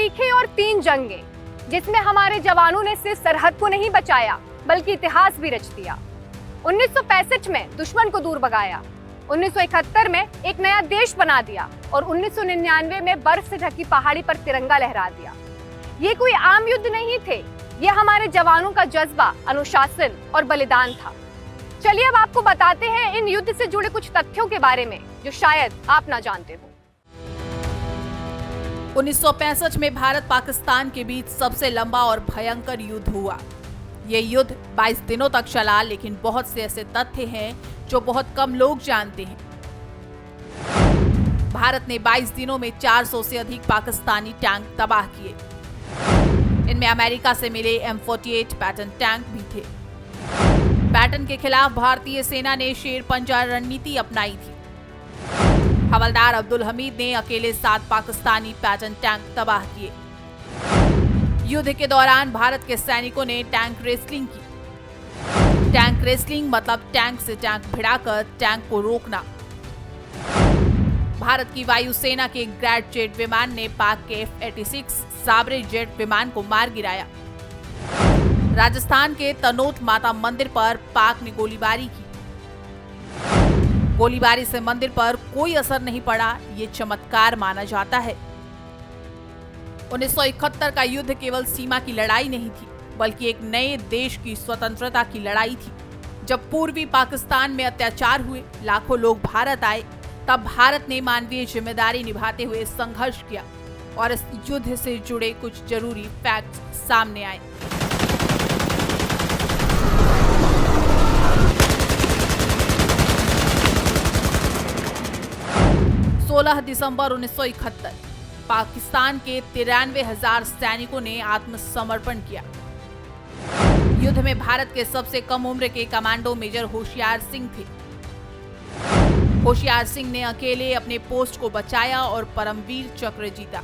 तारीखें और 3 जंगें, जिसमें हमारे जवानों ने सिर्फ सरहद को नहीं बचाया बल्कि इतिहास भी रच दिया। 1965 में दुश्मन को दूर भगाया, 1971 में एक नया देश बना दिया और 1999 में बर्फ से ढकी पहाड़ी पर तिरंगा लहरा दिया। ये कोई आम युद्ध नहीं थे, ये हमारे जवानों का जज्बा, अनुशासन और बलिदान था। चलिए अब आपको बताते हैं इन युद्ध से जुड़े कुछ तथ्यों के बारे में जो शायद आप ना जानते हो। 1965 में भारत पाकिस्तान के बीच सबसे लंबा और भयंकर युद्ध हुआ। ये युद्ध 22 दिनों तक चला, लेकिन बहुत से ऐसे तथ्य हैं जो बहुत कम लोग जानते हैं। भारत ने 22 दिनों में 400 से अधिक पाकिस्तानी टैंक तबाह किए। इनमें अमेरिका से मिले M48 पैटर्न टैंक भी थे। पैटर्न के खिलाफ भारतीय सेना ने शेर पंजा रणनीति अपनाई थी। हवलदार अब्दुल हमीद ने अकेले 7 पाकिस्तानी पैटर्न टैंक तबाह किए। युद्ध के दौरान भारत के सैनिकों ने टैंक रेसलिंग की। टैंक रेसलिंग मतलब टैंक से टैंक भिड़ाकर टैंक को रोकना। भारत की वायुसेना के ग्रैड जेट विमान ने पाक के F-86 साबरे जेट विमान को मार गिराया। राजस्थान के तनोट माता मंदिर पर पाक ने गोलीबारी की। गोलीबारी से मंदिर पर कोई असर नहीं पड़ा, ये चमत्कार माना जाता है। 1971 का युद्ध केवल सीमा की लड़ाई नहीं थी, बल्कि एक नए देश की स्वतंत्रता की लड़ाई थी। जब पूर्वी पाकिस्तान में अत्याचार हुए, लाखों लोग भारत आए, तब भारत ने मानवीय जिम्मेदारी निभाते हुए संघर्ष किया और इस युद्ध से जुड़े कुछ जरूरी फैक्ट्स सामने आए। दिसंबर 1971 पाकिस्तान के 93,000 सैनिकों ने आत्मसमर्पण किया। युद्ध में भारत के सबसे कम उम्र के कमांडो मेजर होशियार सिंह थे। होशियार सिंह ने अकेले अपने पोस्ट को बचाया और परमवीर चक्र जीता।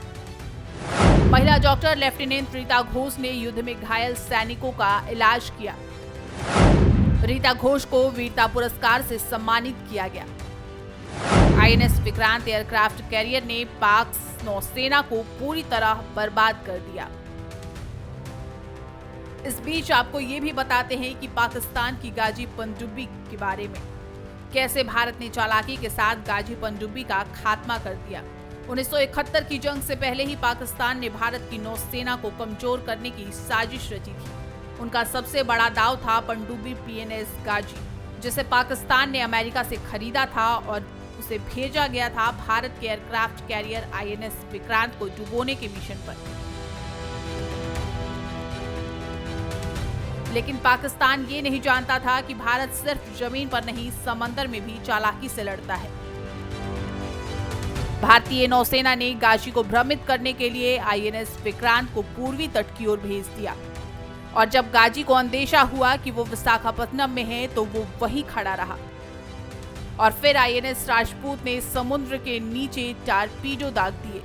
महिला डॉक्टर लेफ्टिनेंट रीता घोष ने युद्ध में घायल सैनिकों का इलाज किया। रीता घोष को वीरता पुरस्कार से सम्मानित किया गया। INS विक्रांत एयरक्राफ्ट कैरियर ने पाक नौसेना को पूरी तरह बर्बाद कर दिया। इस बीच आपको ये भी बताते हैं कि पाकिस्तान की गाजी पनडुब्बी के बारे में, कैसे भारत ने चालाकी के साथ गाजी पनडुब्बी का खात्मा कर दिया। 1971 की जंग से पहले ही पाकिस्तान ने भारत की नौसेना को कमजोर करने की साजिश रची थी। उनका सबसे बड़ा दाव था पनडुब्बी PNS गाजी, जिसे पाकिस्तान ने अमेरिका से खरीदा था और उसे भेजा गया था भारत के एयरक्राफ्ट कैरियर INS विक्रांत को डुबोने के मिशन पर। लेकिन पाकिस्तान ये नहीं जानता था कि भारत सिर्फ जमीन पर नहीं, समंदर में भी चालाकी से लड़ता है। भारतीय नौसेना ने गाजी को भ्रमित करने के लिए INS विक्रांत को पूर्वी तट की ओर भेज दिया और जब गाजी को अंदेशा हुआ कि वो विशाखापत्तनम में है तो वो वहीं खड़ा रहा। और फिर INS राजपूत ने समुद्र के नीचे टारपीडो दाग दिए।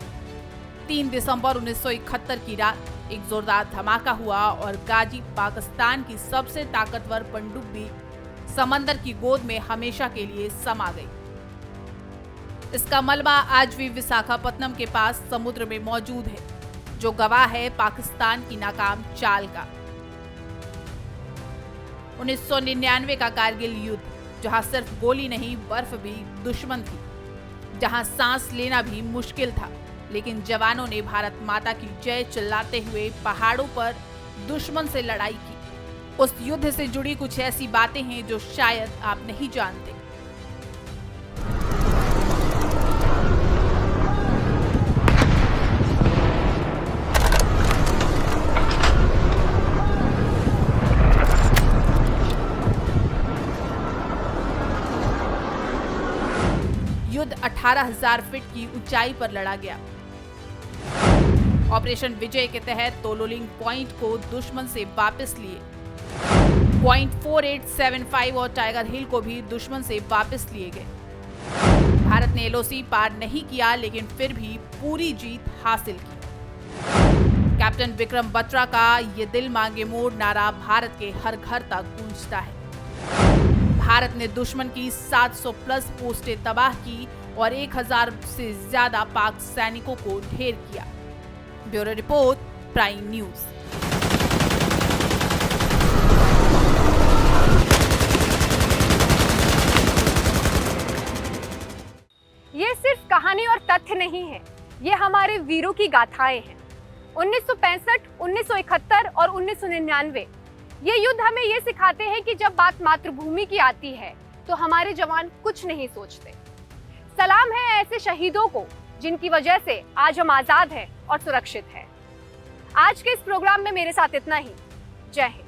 3 दिसंबर 1971 की रात एक जोरदार धमाका हुआ और गाजी, पाकिस्तान की सबसे ताकतवर पनडुब्बी, समंदर की गोद में हमेशा के लिए समा गई। इसका मलबा आज भी विशाखापत्तनम के पास समुद्र में मौजूद है, जो गवाह है पाकिस्तान की नाकाम चाल का। 1999 का कारगिल युद्ध, जहां सिर्फ गोली नहीं बर्फ भी दुश्मन थी, जहां सांस लेना भी मुश्किल था, लेकिन जवानों ने भारत माता की जय चिल्लाते हुए पहाड़ों पर दुश्मन से लड़ाई की। उस युद्ध से जुड़ी कुछ ऐसी बातें हैं जो शायद आप नहीं जानते। युद्ध 18,000 फीट की ऊंचाई पर लड़ा गया। ऑपरेशन विजय के तहत तोलोलिंग पॉइंट को दुश्मन से वापस लिए। पॉइंट 4875 और टाइगर हिल को भी दुश्मन से वापस लिए गए। भारत ने LOC पार नहीं किया, लेकिन फिर भी पूरी जीत हासिल की। कैप्टन विक्रम बत्रा का ये दिल मांगे मोड़ नारा भारत के हर घर तक गूंजता है। भारत ने दुश्मन की 700 प्लस पोस्टें तबाह की और 1000 से ज्यादा पाक सैनिकों को ढेर किया। Bureau report, prime news. ये सिर्फ कहानी और तथ्य नहीं है, ये हमारे वीरों की गाथाएं हैं। 1965, 1971 और 1999 ये युद्ध हमें ये सिखाते हैं कि जब बात मातृभूमि की आती है तो हमारे जवान कुछ नहीं सोचते। सलाम है ऐसे शहीदों को जिनकी वजह से आज हम आजाद हैं और सुरक्षित हैं। आज के इस प्रोग्राम में मेरे साथ इतना ही। जय हिंद।